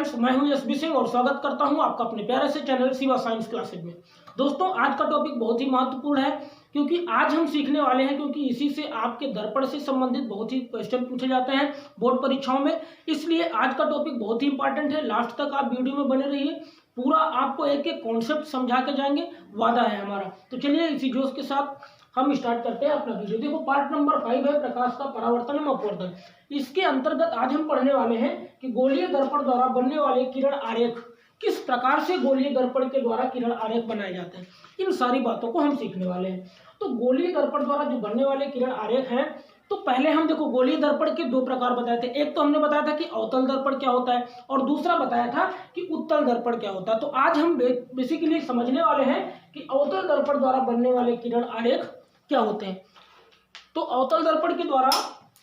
Friends, मैं हूं SB Singh और स्वागत करता हूं आपका अपने प्यारे से चैनल शिवा साइंस क्लासेज में। दोस्तों, आज का टॉपिक बहुत ही महत्वपूर्ण है क्योंकि आज हम सीखने वाले हैं, क्योंकि इसी से आपके दर्पण से संबंधित बहुत ही क्वेश्चन पूछे जाते हैं बोर्ड परीक्षाओं में। इसलिए आज का टॉपिक बहुत ही इंपॉर्टेंट है। लास्ट तक आप वीडियो में बने रहिए, पूरा आपको एक एक कॉन्सेप्ट समझा के जाएंगे, वादा है हमारा। तो चलिए इसी जोश के साथ हम स्टार्ट करते हैं अपना वीडियो। देखो, पार्ट नंबर 5 है प्रकाश का परावर्तन एवं अपवर्तन। इसके अंतर्गत आज हम पढ़ने वाले हैं कि गोलीय दर्पण द्वारा बनने वाले किरण आरेख, किस प्रकार से गोलीय दर्पण के द्वारा किरण आरेख बनाए जाते हैं, इन सारी बातों को हम सीखने वाले हैं। तो गोलीय दर्पण द्वारा जो बनने वाले किरण आरेख हैं, तो पहले हम देखो गोलीय दर्पण के दो प्रकार बताए थे। एक तो हमने बताया था कि अवतल दर्पण क्या होता है और दूसरा बताया था कि उत्तल दर्पण क्या होता है। तो आज हम बेसिकली समझने वाले हैं कि अवतल दर्पण द्वारा बनने वाले किरण आरेख क्या होते हैं। तो अवतल दर्पण के द्वारा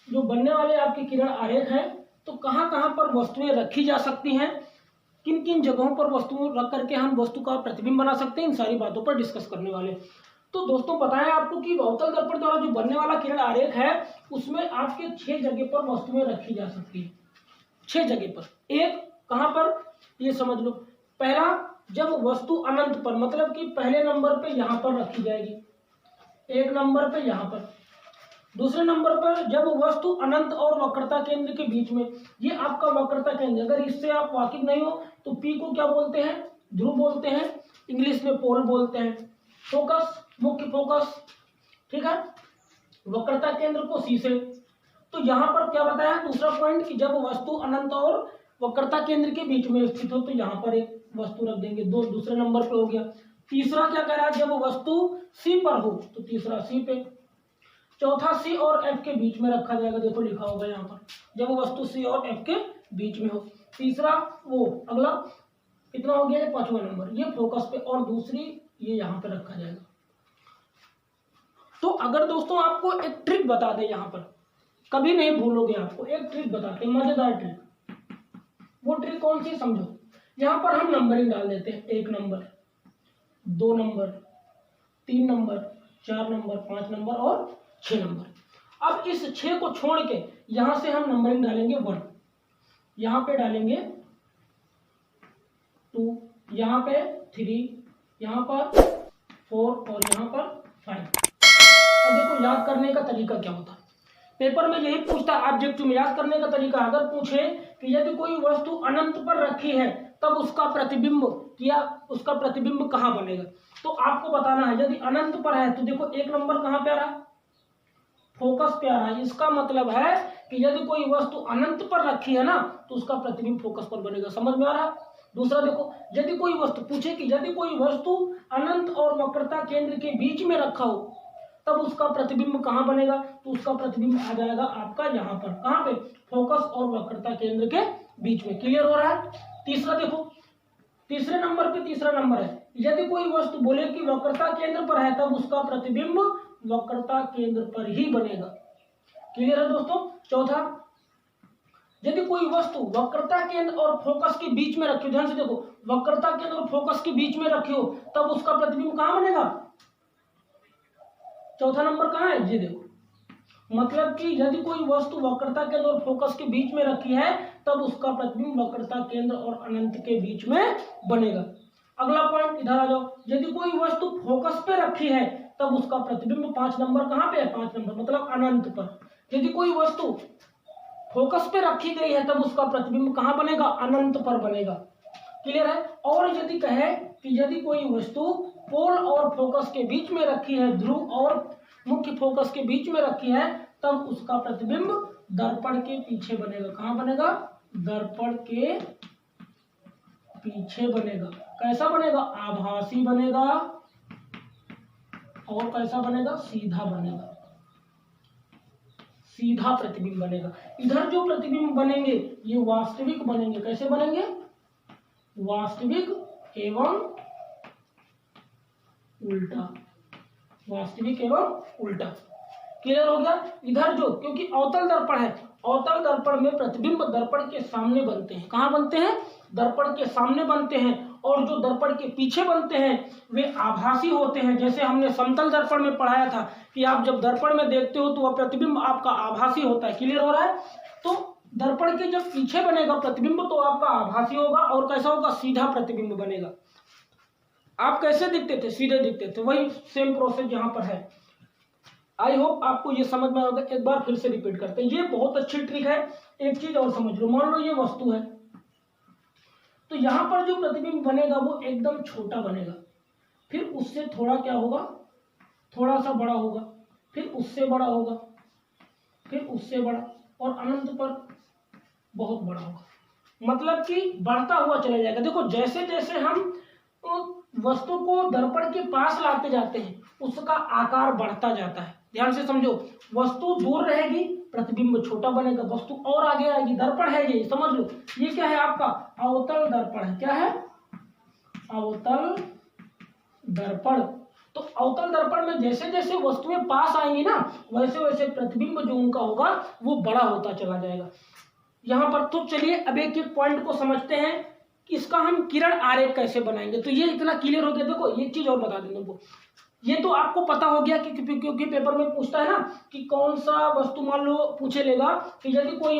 जो बनने वाले आपके किरण आरेख हैं, तो कहां कहां पर वस्तुएं रखी जा सकती हैं, किन किन जगहों पर वस्तुएं रख करके हम वस्तु का प्रतिबिंब बना सकते हैं, इन सारी बातों पर डिस्कस करने वाले। तो दोस्तों, बताएं आपको कि अवतल दर्पण द्वारा जो बनने वाला किरण आरेख है, उसमें आपके 6 जगह पर वस्तुएं रखी जा सकती है। 6 जगह पर। एक कहां पर, ये समझ लो। पहला, जब वस्तु अनंत पर, मतलब कि पहले नंबर पे यहां पर रखी जाएगी, एक नंबर पे यहां पर। दूसरे नंबर पर जब वस्तु अनंत और वक्रता केंद्र के बीच में, ये आपका वक्रता केंद्र, अगर इससे आप वाकिफ नहीं हो तो पी को क्या बोलते हैं, ध्रुव बोलते हैं, इंग्लिश में पोल बोलते हैं। फोकस, मुख्य फोकस, ठीक है, वक्रता केंद्र को सी से। तो यहां पर क्या बताया दूसरा पॉइंट कि जब वस्तु अनंत और वक्रता केंद्र के बीच में स्थित हो, तो यहां पर एक वस्तु रख देंगे, दो दूसरे नंबर पे हो गया। तीसरा क्या कह रहा है, जब वस्तु सी पर हो, तो तीसरा सी पे। चौथा, सी और एफ के बीच में रखा जाएगा, देखो लिखा होगा यहाँ पर, जब वस्तु सी और एफ के बीच में हो। तीसरा वो अगला कितना हो गया, 5वां नंबर, ये फोकस पे, और दूसरी ये यहाँ पे रखा जाएगा। तो अगर दोस्तों आपको एक ट्रिक बता दे, यहाँ पर कभी नहीं भूलोगे, आपको एक ट्रिक बताते हैं, मजेदार ट्रिक। वो ट्रिक कौन सी, समझो। यहाँ पर हम नंबरिंग डाल देते हैं, 1 number, 2 number, 3 number, 4 number, 5 number और 6 नंबर। अब इस 6 को छोड़ के यहां से हम नंबरिंग डालेंगे 1, यहां पे डालेंगे 2, यहां पे 3, यहां पर 4 और यहां पर 5। अब देखो याद करने का तरीका क्या होता है, पेपर में यही पूछता है ऑब्जेक्टिव में, याद करने का तरीका। अगर पूछे कि यदि कोई वस्तु अनंत पर रखी है, तब उसका प्रतिबिंब या उसका प्रतिबिंब कहां बनेगा, तो आपको बताना है। यदि अनंत पर है तो देखो 1 नंबर कहां पे आ रहा है, फोकस पे आ रहा है। इसका मतलब है कि यदि कोई वस्तु अनंत पर रखी है ना, तो उसका प्रतिबिंब फोकस पर बनेगा। समझ में आ रहा है। दूसरा देखो, यदि कोई वस्तु पूछे कि यदि कोई वस्तु अनंत और वक्रता केंद्र के बीच में रखा हो, तब उसका प्रतिबिंब कहां बनेगा, तो उसका प्रतिबिंब आ जाएगा आपका यहाँ पर, कहां पे, फोकस और वक्रता केंद्र के बीच में। क्लियर हो रहा है। तीसरा देखो, तीसरे नंबर पे तीसरा नंबर है, यदि कोई वस्तु बोले कि वक्रता केंद्र पर है, तब उसका प्रतिबिंब वक्रता केंद्र पर ही बनेगा। क्लियर है दोस्तों। चौथा, यदि कोई वस्तु वक्रता केंद्र और फोकस के बीच में रखी हो, ध्यान से देखो, वक्रता केंद्र और फोकस के बीच में रखी हो, तब उसका प्रतिबिंब कहां बनेगा, चौथा नंबर कहां है, ये देखो। मतलब कि यदि कोई वस्तु वक्रता केंद्र और फोकस के बीच में रखी है, तब उसका प्रतिबिंब वक्रता केंद्र और अनंत के बीच में बनेगा। अगला पॉइंट, इधर आ जाओ, यदि कोई वस्तु फोकस पे रखी है, तब उसका प्रतिबिंब 5 नंबर कहां पे है, 5 नंबर, मतलब अनंत पर। यदि कोई वस्तु फोकस पे रखी गई है, तब उसका प्रतिबिंब कहां बनेगा, अनंत पर बनेगा। क्लियर है। और यदि कहे कि यदि कोई वस्तु पोल और फोकस के बीच में रखी है, ध्रुव और मुख्य फोकस के बीच में रखी है, तब उसका प्रतिबिंब दर्पण के पीछे बनेगा। कहां बनेगा, दर्पण के पीछे बनेगा। कैसा बनेगा, आभासी बनेगा, और कैसा बनेगा, सीधा बनेगा, सीधा प्रतिबिंब बनेगा। इधर जो प्रतिबिंब बनेंगे ये वास्तविक बनेंगे। कैसे बनेंगे, वास्तविक एवं उल्टा, वास्तविक एवं उल्टा। क्लियर हो गया। इधर जो, क्योंकि अवतल दर्पण है, अवतल दर्पण में प्रतिबिंब दर्पण के सामने बनते हैं। कहां बनते हैं, दर्पण के सामने बनते हैं, और जो दर्पण के पीछे बनते हैं वे आभासी होते हैं। जैसे हमने समतल दर्पण में पढ़ाया था कि आप जब दर्पण में देखते हो तो वह प्रतिबिंब आपका आभासी होता है। क्लियर हो रहा है। तो दर्पण के जब पीछे बनेगा प्रतिबिंब तो आपका आभासी होगा और कैसा होगा, सीधा प्रतिबिंब बनेगा। आप कैसे दिखते थे, सीधे दिखते थे, वही सेम प्रोसेस यहाँ पर है। आई होप आपको ये समझ में आएगा। एक बार फिर से रिपीट करते हैं, ये बहुत अच्छी ट्रिक है। एक चीज और समझ लो, मान लो ये वस्तु है तो यहाँ पर जो प्रतिबिंब बनेगा वो एकदम छोटा बनेगा, फिर उससे थोड़ा क्या होगा, थोड़ा सा बड़ा होगा, फिर उससे बड़ा होगा, फिर उससे बड़ा, और अनंत पर बहुत बड़ा होगा। मतलब कि बढ़ता हुआ चला जाएगा। देखो जैसे जैसे हम वस्तु को दर्पण के पास लाते जाते हैं उसका आकार बढ़ता जाता है। ध्यान से समझो, वस्तु दूर रहेगी प्रतिबिंब छोटा बनेगा, वस्तु और आगे आएगी, दर्पण है ये, समझ लो। ये क्या है आपका अवतल दर्पण है। क्या है, अवतल दर्पण। तो अवतल दर्पण में जैसे जैसे वस्तुएं पास आएंगी ना वैसे वैसे प्रतिबिंब जो उनका होगा वो बड़ा होता चला जाएगा यहाँ पर। तो चलिए अब एक एक पॉइंट को समझते हैं कि इसका हम किरण आरेख कैसे बनाएंगे। तो ये इतना क्लियर हो गया। देखो एक चीज और बता दें तुमको, ये तो आपको पता हो गया कि क्योंकि पेपर में पूछता है ना कि कौन सा वस्तु, मान लो पूछे लेगा कि यदि कोई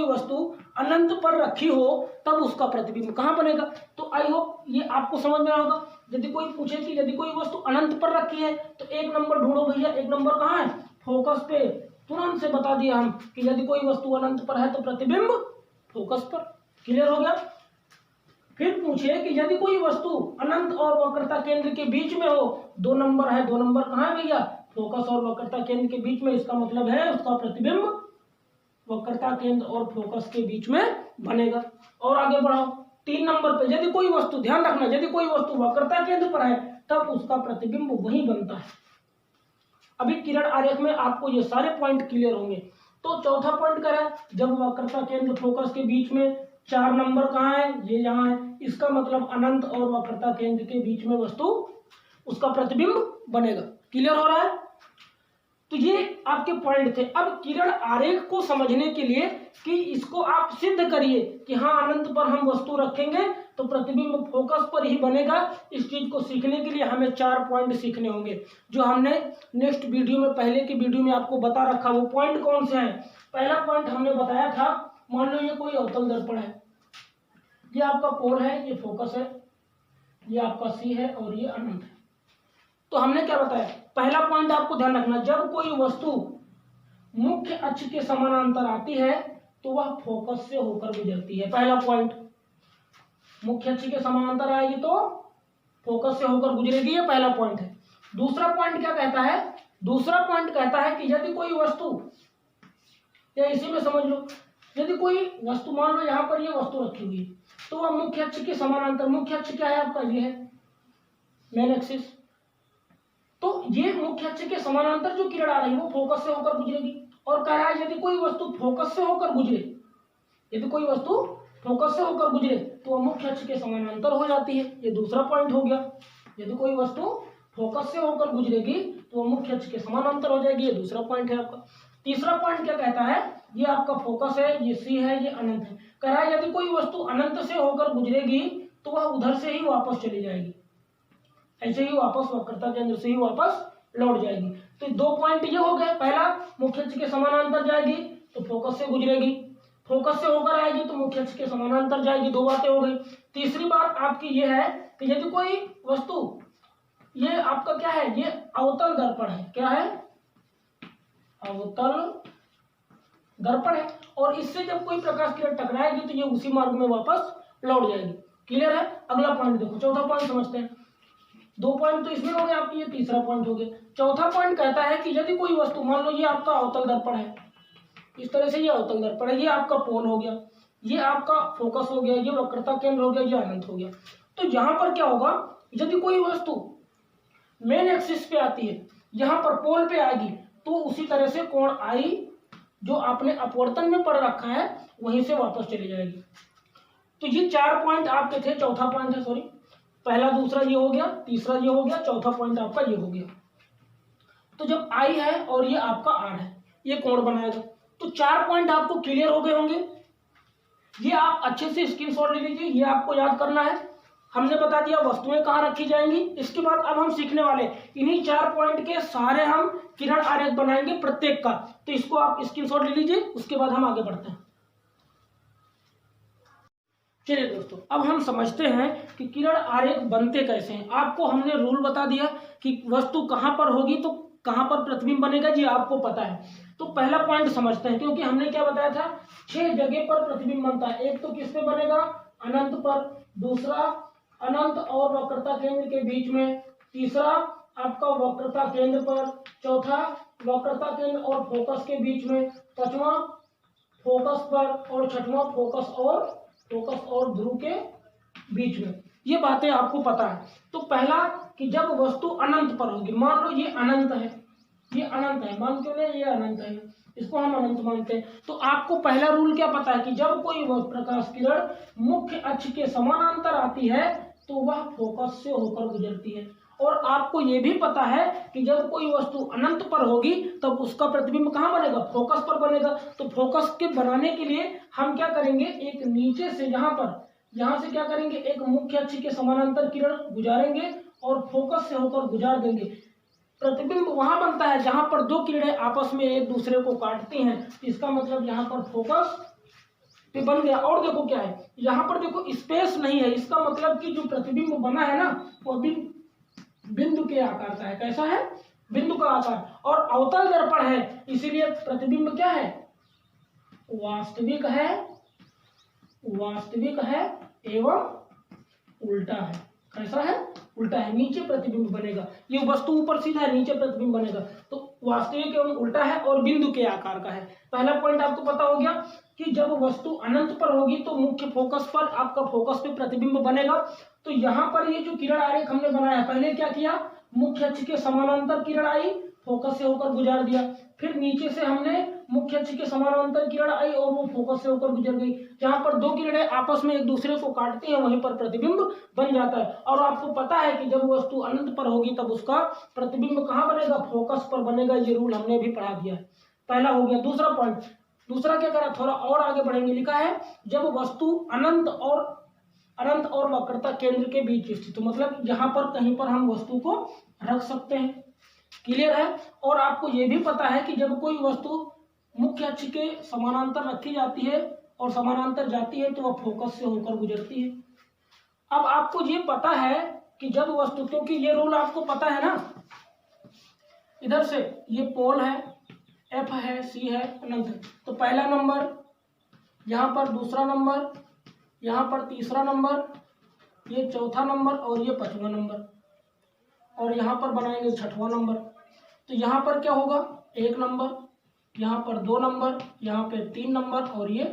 वस्तु अनंत पर रखी हो तब उसका प्रतिबिंब कहाँ बनेगा। तो आई होप ये आपको समझ में आएगा। यदि कोई पूछे कि यदि कोई वस्तु अनंत पर रखी है तो एक नंबर ढूंढो भैया, एक नंबर कहाँ है, फोकस पे। तुरंत से बता दिया हम कि यदि कोई वस्तु अनंत पर है तो प्रतिबिंब फोकस पर। क्लियर हो गया। फिर पूछे कि यदि कोई वस्तु अनंत और वक्रता केंद्र के बीच में हो, दो नंबर है, दो नंबर कहाँ है भैया, फोकस और वक्रता केंद्र के बीच में, इसका मतलब है उसका प्रतिबिंब वक्रता केंद्र और फोकस के बीच में बनेगा। और आगे बढ़ाओ, 3 नंबर पे यदि कोई वस्तु, ध्यान रखना, यदि कोई वस्तु वक्रता केंद्र पर है तब उसका प्रतिबिंब वहीं बनता है। अभी किरण आरेख में आपको ये सारे पॉइंट क्लियर होंगे। तो चौथा पॉइंट क्या है, जब वक्रता केंद्र फोकस के बीच में, 4 नंबर कहाँ है, ये यहाँ है, इसका मतलब अनंत और वक्रता केंद्र के बीच में वस्तु, उसका प्रतिबिंब बनेगा। क्लियर हो रहा है। तो ये आपके पॉइंट थे। अब किरण आरेख को समझने के लिए कि इसको आप सिद्ध करिए कि हाँ अनंत पर हम वस्तु रखेंगे तो प्रतिबिंब फोकस पर ही बनेगा। इस चीज को सीखने के लिए हमें 4 पॉइंट सीखने होंगे जो हमने नेक्स्ट वीडियो में, पहले की वीडियो में आपको बता रखा। वो पॉइंट कौन से हैं? पहला पॉइंट हमने बताया था, मान लो ये कोई अवतल दर्पण है, ये आपका पोल है, ये फोकस है, ये आपका सी है और ये अनंत है। तो हमने क्या बताया, पहला पॉइंट आपको ध्यान रखना, जब कोई वस्तु मुख्य अक्ष के समानांतर आती है तो वह फोकस से होकर गुजरती है। पहला पॉइंट, मुख्य अक्ष के समानांतर आएगी तो फोकस से होकर गुजरेगी, ये पहला पॉइंट है। दूसरा पॉइंट क्या कहता है, दूसरा पॉइंट कहता है कि यदि कोई वस्तु, या इसी में समझ लो, यदि कोई वस्तु, मान लो यहाँ पर ये वस्तु रखी हुई है तो वह मुख्य अक्ष के समानांतर, मुख्य अक्ष क्या है आपका, ये है मेन एक्सिस, तो ये मुख्य अक्ष के समानांतर जो किरण आ रही है वो फोकस से होकर गुजरेगी। और कह रहा है यदि कोई वस्तु फोकस से होकर गुजरे, यदि कोई वस्तु फोकस से होकर गुजरे तो वह मुख्य अक्ष के समानांतर हो जाती है। ये दूसरा पॉइंट हो गया, यदि कोई वस्तु फोकस से होकर गुजरेगी तो वह मुख्य अक्ष के समानांतर हो जाएगी। ये दूसरा पॉइंट है आपका। तीसरा पॉइंट क्या कहता है, ये आपका फोकस है, ये सी है, ये अनंत है। कह रहा है यदि कोई वस्तु अनंत से होकर गुजरेगी तो वह उधर से ही वापस चली जाएगी, ऐसे ही वापस वक्रता केंद्र से ही वापस लौट जाएगी। तो 2 पॉइंट ये हो गए, पहला मुख्य अक्ष के समानांतर जाएगी तो फोकस से गुजरेगी, फोकस से होकर आएगी तो मुख्य अक्ष के समानांतर जाएगी। 2 बातें हो गई। तीसरी बात आपकी ये है कि यदि कोई वस्तु, ये आपका क्या है, ये अवतल दर्पण है, क्या है, अवतल दर्पण है, और इससे जब कोई प्रकाश किरण टकराएगी तो ये उसी मार्ग में वापस लौट जाएगी। क्लियर है। अगला पॉइंट देखो, चौथा पॉइंट समझते हैं। 2 पॉइंट तो इसमें हो गए आपकी, ये तीसरा पॉइंट हो गया। चौथा पॉइंट कहता है कि यदि कोई वस्तु, मान लो ये आपका अवतल दर्पण है, इस तरह से ये अवतल दर्पण है, ये आपका पोल हो गया, ये आपका फोकस हो गया, ये वक्रता केंद्र हो गया, ये अनंत हो गया। तो यहाँ पर क्या होगा, यदि कोई वस्तु मेन एक्सिस पे आती है, यहाँ पर पोल पे आएगी तो उसी तरह से कोण आई जो आपने अपवर्तन में पढ़ रखा है वहीं से वापस चली जाएगी। तो ये 4 पॉइंट आपके थे, चौथा पॉइंट है, सॉरी, पहला दूसरा ये हो गया, तीसरा ये हो गया, चौथा पॉइंट आपका ये हो गया। तो जब आई है और ये आपका आर है, ये कोण बनाएगा। तो 4 पॉइंट आपको क्लियर हो गए होंगे। ये आप अच्छे से स्क्रीनशॉट ले लीजिए, ये आपको याद करना है। हमने बता दिया वस्तुएं कहाँ रखी जाएंगी। इसके बाद अब हम सीखने वाले इन्हीं 4 पॉइंट के सारे हम किरण आरेख बनाएंगे प्रत्येक का। तो इसको आप स्क्रीनशॉट ले लीजिए, उसके बाद हम आगे बढ़ते हैं। चलिए दोस्तों, अब हम समझते हैं कि किरण आरेख बनते कैसे हैं। आपको हमने रूल बता दिया कि वस्तु कहाँ पर होगी तो कहाँ पर प्रतिबिंब बनेगा, ये आपको पता है। तो पहला पॉइंट समझते हैं, क्योंकि हमने क्या बताया था 6 जगह पर प्रतिबिंब बनता है। एक तो किस पे बनेगा, अनंत पर, दूसरा अनंत और वक्रता केंद्र के बीच में, तीसरा आपका वक्रता केंद्र पर, चौथा वक्रता केंद्र और फोकस के बीच में, पांचवा फोकस पर, और छठवां फोकस और ध्रुव के बीच में। ये बातें आपको पता है। तो पहला कि जब वस्तु अनंत पर होगी, मान लो ये अनंत है, ये अनंत है, मान क्यों नहीं, ये अनंत है, इसको हम अनंत मानते हैं। तो आपको पहला रूल क्या पता है कि जब कोई प्रकाश किरण मुख्य अक्ष के समानांतर आती है तो वह फोकस से होकर गुजरती है। और आपको ये भी पता है कि जब कोई वस्तु अनंत पर होगी तब उसका प्रतिबिंब कहाँ बनेगा, फोकस पर बनेगा। तो फोकस के बनाने के लिए हम क्या करेंगे, एक नीचे से यहाँ से क्या करेंगे, एक मुख्य अक्ष के समानांतर किरण गुजारेंगे और फोकस से होकर गुजार देंगे। प्रतिबिंब वहां बनता है जहां पर 2 किरणें आपस में एक दूसरे को काटती हैं। इसका मतलब यहाँ पर फोकस पे बन गया। और देखो क्या है, यहाँ पर देखो स्पेस नहीं है, इसका मतलब कि जो प्रतिबिंब बना है ना वो बिंदु के आकार का है। कैसा है, बिंदु का आकार। और अवतल दर्पण है, इसीलिए प्रतिबिंब क्या है, वास्तविक है एवं उल्टा है। कैसा है, उल्टा है। नीचे प्रतिबिंब बनेगा, ये वस्तु ऊपर सीधा है, नीचे प्रतिबिंब बनेगा। तो वास्तविक एवं उल्टा है और बिंदु के आकार का है। पहला पॉइंट आपको पता हो गया कि जब वस्तु अनंत पर होगी तो मुख्य फोकस पर, आपका फोकस पे प्रतिबिंब बनेगा। तो यहाँ पर ये जो किरण आरेख हमने बनाया, पहले क्या किया, मुख्य अक्ष के समानांतर किरण आई, फोकस से होकर गुजार दिया। फिर नीचे से हमने मुख्य अक्ष के समानांतर किरण आई और वो फोकस से होकर गुजर गई। जहां पर 2 किरणें आपस में एक दूसरे को काटती हैं वहीं पर प्रतिबिंब बन जाता है। और आपको पता है कि जब वस्तु अनंत पर होगी तब उसका प्रतिबिंब कहाँ बनेगा, फोकस पर बनेगा। ये रूल हमने भी पढ़ा दिया है। पहला हो गया। दूसरा पॉइंट, दूसरा क्या करा, थोड़ा और आगे बढ़ेंगे। लिखा है जब वस्तु अनंत और वक्रता केंद्र के बीच स्थित, तो मतलब यहाँ पर कहीं पर हम वस्तु को रख सकते हैं। क्लियर है। और आपको ये भी पता है कि जब कोई वस्तु मुख्य अक्ष के समानांतर रखी जाती है और समानांतर जाती है तो वह फोकस से होकर गुजरती है। अब आपको ये पता है कि जब वस्तु, क्योंकि ये रूल आपको पता है ना, इधर से ये पोल है, एफ है, सी है, अनंत है। तो पहला नंबर यहाँ पर, दूसरा नंबर यहाँ पर, तीसरा नंबर, ये चौथा नंबर और ये 5वां नंबर, और यहाँ पर बनाएंगे 6वां नंबर। तो यहाँ पर क्या होगा, 1 नंबर, यहाँ पर 2 नंबर, यहाँ पे 3 नंबर और ये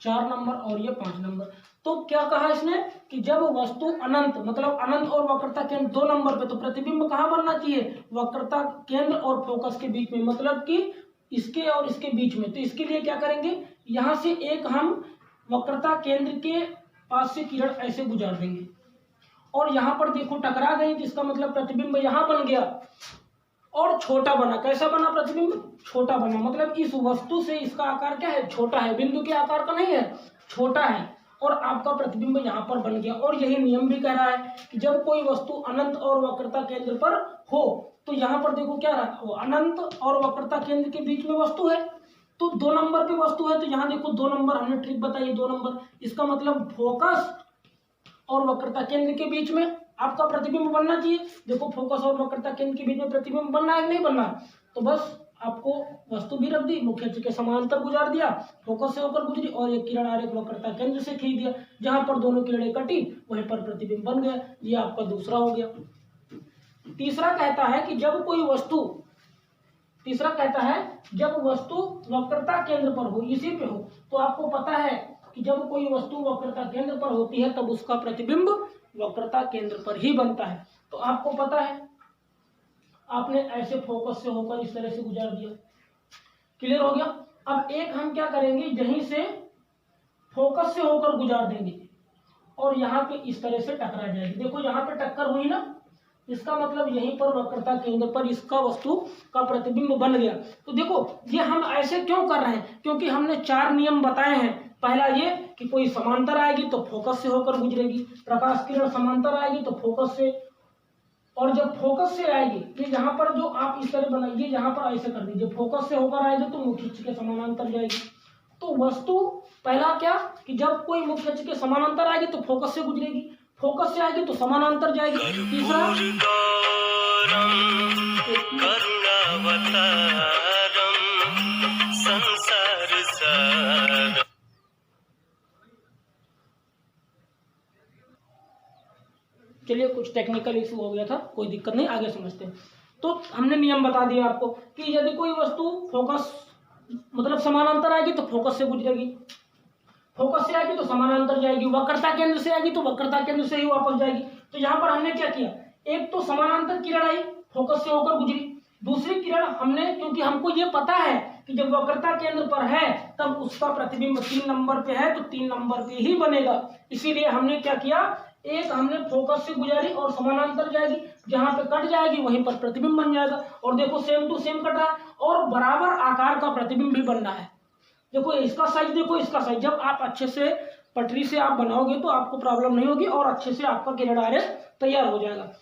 4 नंबर और ये 5 नंबर। तो क्या कहा इसने कि जब वस्तु अनंत, मतलब अनंत और वक्रता केंद्र 2 नंबर पे, तो प्रतिबिंब कहाँ बनना चाहिए, वक्रता केंद्र और फोकस के बीच में, मतलब कि इसके और इसके बीच में। तो इसके लिए क्या करेंगे, यहाँ से एक हम वक्रता केंद्र के पास से किरण ऐसे गुजार देंगे और यहाँ पर देखो टकरा गई, जिसका मतलब प्रतिबिंब यहाँ बन गया और छोटा बना। कैसा बना प्रतिबिंब, छोटा बना। मतलब इस वस्तु से इसका आकार क्या है, छोटा है, बिंदु के आकार का नहीं है, छोटा है। और आपका प्रतिबिंब यहाँ पर बन गया। और यही नियम भी कह रहा है कि जब कोई वस्तु अनंत और वक्रता केंद्र पर हो, तो यहाँ पर देखो क्या रहा, वो अनंत और वक्रता केंद्र के बीच में वस्तु है, तो 2 नंबर पे वस्तु है। तो यहाँ देखो 2 नंबर, हमने ट्रिक बताई, 2 नंबर। इसका मतलब फोकस और वक्रता केंद्र के बीच में आपका प्रतिबिंब बनना चाहिए। देखो फोकस और वक्रता केंद्र के बीच में प्रतिबिंब बनना है कि नहीं बनना, तो बस आपको वस्तु भी रख दी, मुख्य अक्ष के समानांतर गुजार दिया, फोकस से होकर गुजरी और एक किरण आरेख वक्रता केंद्र से खींच दिया। जहां पर दोनों किरणें कटी वहीं पर प्रतिबिंब बन गया। ये आपका दूसरा हो गया। तीसरा कहता है कि जब जब वस्तु वक्रता केंद्र पर हो, इसी पे हो, तो आपको पता है कि जब कोई वस्तु वक्रता केंद्र पर होती है तब उसका प्रतिबिंब वक्रता केंद्र पर ही बनता है। तो आपको पता है, आपने ऐसे फोकस से होकर इस तरह से गुजार दिया। क्लियर हो गया। अब एक हम क्या करेंगे, यहीं से फोकस से होकर गुजार देंगे और यहाँ पे इस तरह से टकरा जाएगी। देखो यहाँ पे टक्कर हुई ना, इसका मतलब यहीं पर वक्रता केंद्र पर इसका वस्तु का प्रतिबिंब बन गया। तो देखो ये हम ऐसे क्यों कर रहे हैं, क्योंकि हमने 4 नियम बताए हैं पहला ये कि कोई समांतर आएगी तो फोकस से होकर गुजरेगी, प्रकाश किरण समांतर आएगी तो फोकस से, और जब फोकस से आएगी ये यहाँ पर जो आप इस तरह बनाइए, यहाँ पर ऐसे कर दीजिए, फोकस से होकर आएगी तो मुख्य अक्ष के समानांतर जाएगी। तो वस्तु पहला क्या कि जब कोई मुख्य अक्ष के समानांतर आएगी तो फोकस से गुजरेगी, फोकस से आएगी तो समानांतर जाएगी। तीसरा चलिए कुछ टेक्निकल इशू हो गया था, कोई दिक्कत नहीं, आगे समझते हैं। तो हमने नियम बता दिया आपको कि यदि कोई वस्तु फोकस मतलब समानांतर आएगी तो फोकस से गुजरेगी, फोकस से आएगी तो समानांतर जाएगी, वक्रता केंद्र से आएगी तो वक्रता केंद्र से ही वापस जाएगी। तो यहाँ पर हमने क्या किया, एक तो समानांतर किरण आई फोकस से होकर गुजरी, दूसरी किरण हमने, क्योंकि हमको ये पता है कि जब वक्रता केंद्र पर है तब उसका प्रतिबिंब 3 नंबर पे है तो 3 नंबर पे ही बनेगा, इसीलिए हमने क्या किया, एक हमने फोकस से गुजारी और समानांतर जाएगी, जहां पे कट जाएगी वहीं पर प्रतिबिंब बन जाएगा। और देखो सेम टू सेम कट रहा है और बराबर आकार का प्रतिबिंब भी बन रहा है। देखो इसका साइज, देखो इसका साइज, जब आप अच्छे से पटरी से आप बनाओगे तो आपको प्रॉब्लम नहीं होगी और अच्छे से आपका किरण आरेख तैयार हो जाएगा।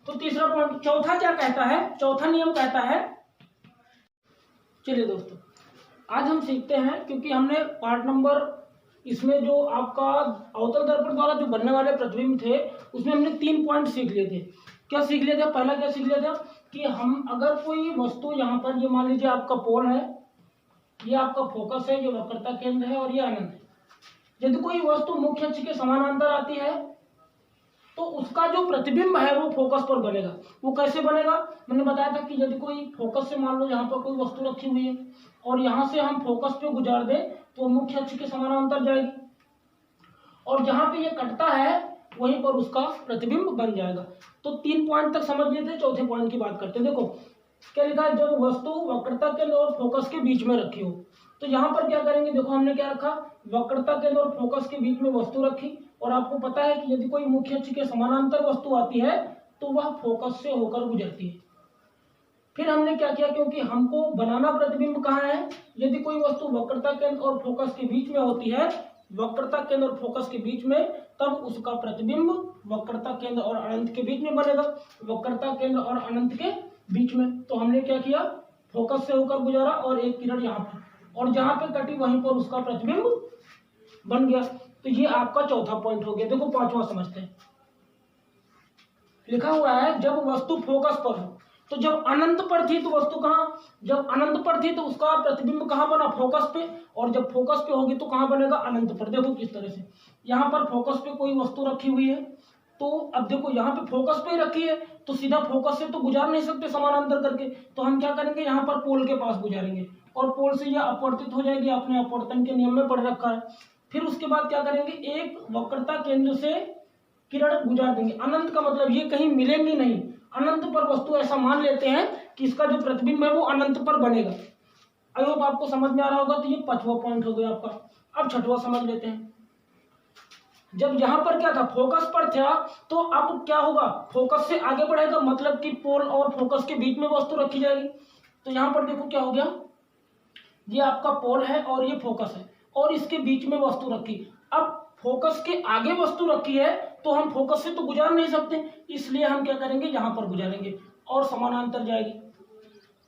तो तीसरा पॉइंट, चौथा क्या कहता है, चौथा नियम कहता है, चलिए दोस्तों आज हम सीखते हैं, क्योंकि हमने पार्ट नंबर इसमें जो आपका अवतल दर्पण द्वारा जो बनने वाले प्रतिबिंब थे उसमें हमने 3 पॉइंट सीख लिए थे। क्या सीख लिए थे, पहला क्या सीख लिया था कि हम अगर कोई वस्तु यहाँ पर, ये मान लीजिए आपका पोल है, ये आपका फोकस है, जो वक्रता केंद्र है, और ये अनंत है। यदि कोई वस्तु मुख्य अक्ष के समानांतर आती है तो उसका जो प्रतिबिंब है वो फोकस पर बनेगा। वो कैसे बनेगा, मैंने बताया था कि यदि कोई फोकस से, मान लो यहाँ पर कोई वस्तु रखी हुई है और यहाँ से हम फोकस पे गुजार दें तो मुख्य अक्ष के समानांतर जाएगी, और जहाँ पे ये कटता है वहीं पर उसका प्रतिबिंब बन जाएगा। तो 3 पॉइंट तक समझ लेते हैं, चौथे पॉइंट की बात करते हैं। देखो क्या लिखा है, जब वस्तु वक्रता केंद्र और फोकस के बीच में रखी हो, तो यहाँ पर क्या करेंगे, देखो हमने क्या रखा, वक्रता केंद्र और फोकस के बीच में वस्तु रखी, और आपको पता है कि यदि कोई मुख्य अक्ष के समानांतर वस्तु आती है तो वह फोकस से होकर गुजरती है। फिर हमने क्या किया, क्योंकि हमको बनाना प्रतिबिंब कहाँ है, यदि कोई वस्तु वक्रता केंद्र और फोकस के बीच में होती है, वक्रता केंद्र और फोकस के बीच में, तब उसका प्रतिबिंब वक्रता केंद्र और अनंत के बीच में बनेगा, वक्रता केंद्र और अनंत के बीच में। तो हमने क्या किया, फोकस से होकर गुजारा और एक किरण यहाँ पर, और जहां पे कटी वहीं पर उसका प्रतिबिंब बन गया। तो ये आपका चौथा पॉइंट हो गया। देखो पांचवा समझते हैं, लिखा हुआ है जब वस्तु फोकस पर हो, तो जब अनंत पर थी तो वस्तु कहाँ, जब अनंत पर थी तो उसका प्रतिबिंब कहाँ बना, फोकस पे, और जब फोकस पे होगी तो कहाँ बनेगा, अनंत पर। देखो किस तरह से, यहाँ पर फोकस पे कोई वस्तु रखी हुई है, तो अब देखो यहाँ पे फोकस पे रखी है तो सीधा फोकस से तो गुजार नहीं सकते समानांतर करके, तो हम क्या करेंगे, यहाँ पर पोल के पास गुजारेंगे और पोल से यह अपवर्तित हो जाएगी, आपने अपवर्तन के नियम में पढ़ रखा है। फिर उसके बाद क्या करेंगे, एक वक्रता केंद्र से किरण गुजार देंगे। अनंत का मतलब ये कहीं मिलेंगी नहीं, अनंत पर वस्तु ऐसा मान लेते हैं कि इसका जो प्रतिबिंब है वो अनंत पर बनेगा। आई होप आपको समझ में आ रहा होगा। तो ये 5वां पॉइंट हो गया आपका। अब 6वां समझ लेते हैं। जब यहाँ पर क्या था, फोकस पर था, तो अब क्या होगा, फोकस से आगे बढ़ेगा, मतलब कि पोल और फोकस के बीच में वस्तु रखी जाएगी। तो यहाँ पर देखो क्या हो गया, ये आपका पोल है और ये फोकस है और इसके बीच में वस्तु रखी। अब फोकस के आगे वस्तु रखी है तो हम फोकस से तो गुजार नहीं सकते, इसलिए हम क्या करेंगे, यहाँ पर गुजारेंगे और समानांतर जाएगी।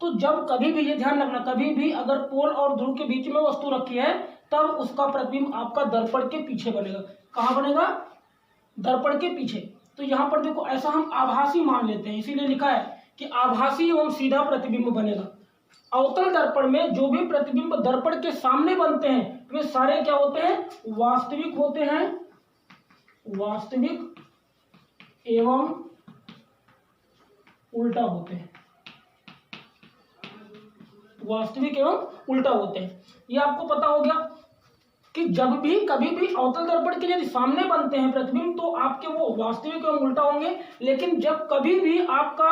तो जब कभी भी, ये ध्यान रखना, कभी भी अगर पोल और ध्रुव के बीच में वस्तु रखी है तब उसका प्रतिबिंब आपका दर्पण के पीछे बनेगा। कहाँ बनेगा, दर्पण के पीछे। तो यहाँ पर देखो ऐसा हम आभासी मान लेते हैं, इसीलिए लिखा है कि आभासी एवं सीधा प्रतिबिंब बनेगा। अवतल दर्पण में जो भी प्रतिबिंब दर्पण के सामने बनते हैं वे सारे क्या होते हैं, वास्तविक होते हैं, वास्तविक एवं उल्टा होते हैं, वास्तविक एवं उल्टा होते हैं। ये आपको पता हो गया कि जब भी कभी भी अवतल दर्पण के यदि सामने बनते हैं प्रतिबिंब तो आपके वो वास्तविक एवं उल्टा होंगे, लेकिन जब कभी भी आपका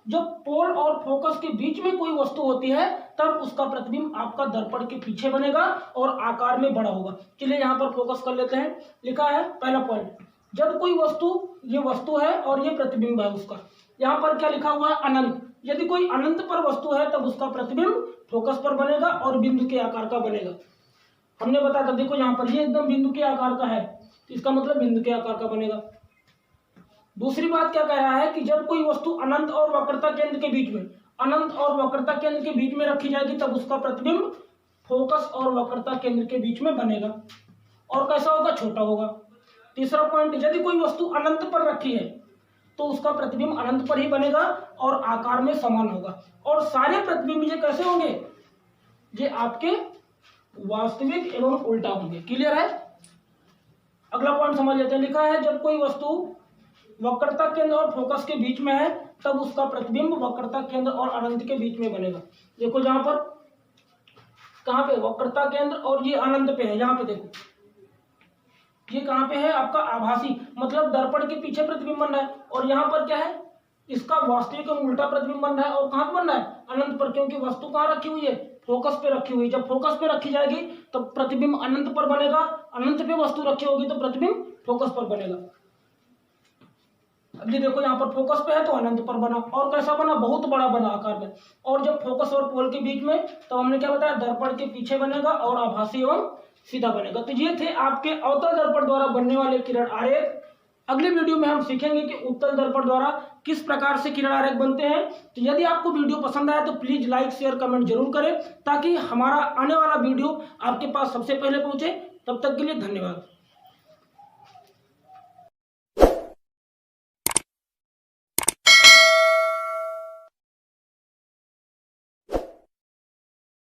जब पोल और फोकस के बीच में कोई वस्तु होती है तब उसका प्रतिबिंब आपका दर्पण के पीछे बनेगा और आकार में बड़ा होगा। चलिए यहाँ पर फोकस कर लेते हैं। लिखा है पहला पॉइंट, जब कोई वस्तु, ये वस्तु है और ये प्रतिबिंब है उसका, यहाँ पर क्या लिखा हुआ है, अनंत। यदि कोई अनंत पर वस्तु है तब उसका प्रतिबिंब फोकस पर बनेगा और बिंदु के आकार का बनेगा। हमने बताया था, देखो यहाँ पर ये एकदम बिंदु के आकार का है, तो इसका मतलब बिंदु के आकार का बनेगा। दूसरी बात क्या कह रहा है कि जब कोई वस्तु अनंत और वक्रता केंद्र के बीच में, अनंत और वक्रता केंद्र के बीच में रखी जाएगी तब उसका प्रतिबिंब फोकस और वक्रता केंद्र के बीच में बनेगा। और कैसा होगा? छोटा होगा। तीसरा पॉइंट, यदि कोई वस्तु अनंत पर रखी है तो उसका प्रतिबिंब अनंत पर ही बनेगा और आकार में समान होगा। और सारे प्रतिबिंब ये कैसे होंगे? ये आपके वास्तविक एवं उल्टा होंगे। क्लियर है? अगला पॉइंट समझ लेते हैं। लिखा है जब कोई वस्तु वक्रता केंद्र और फोकस के बीच में है तब उसका प्रतिबिंब वक्रता केंद्र और अनंत के बीच में बनेगा। देखो जहां पर, कहां पे? वक्रता केंद्र और ये अनंत पे है। यहाँ पे देखो, ये कहां पे है? आपका आभासी, मतलब दर्पण के पीछे प्रतिबिंब बन रहा है। और यहाँ पर क्या है? इसका वास्तविक एवं उल्टा प्रतिबिंब बन रहा है। और कहां पर बन रहा है? अनंत पर, क्योंकि वस्तु कहां रखी हुई है? फोकस पे रखी हुई। जब फोकस पे रखी जाएगी तब प्रतिबिंब अनंत पर बनेगा, अनंत पे वस्तु रखी होगी तो प्रतिबिंब फोकस पर बनेगा। अब ये देखो यहाँ पर फोकस पे है तो अनंत पर बना। और कैसा बना? बहुत बड़ा बना आकार में। और जब फोकस और पोल के बीच में, तो हमने क्या बताया? दर्पण के पीछे बनेगा और आभासी एवं सीधा बनेगा। तो ये थे आपके अवतल दर्पण द्वारा बनने वाले किरण आरेख। अगले वीडियो में हम सीखेंगे कि उत्तल दर्पण द्वारा किस प्रकार से किरण आरेख बनते हैं। तो यदि आपको वीडियो पसंद आया तो प्लीज लाइक शेयर कमेंट जरूर करें, ताकि हमारा आने वाला वीडियो आपके पास सबसे पहले पहुंचे। तब तक के लिए धन्यवाद।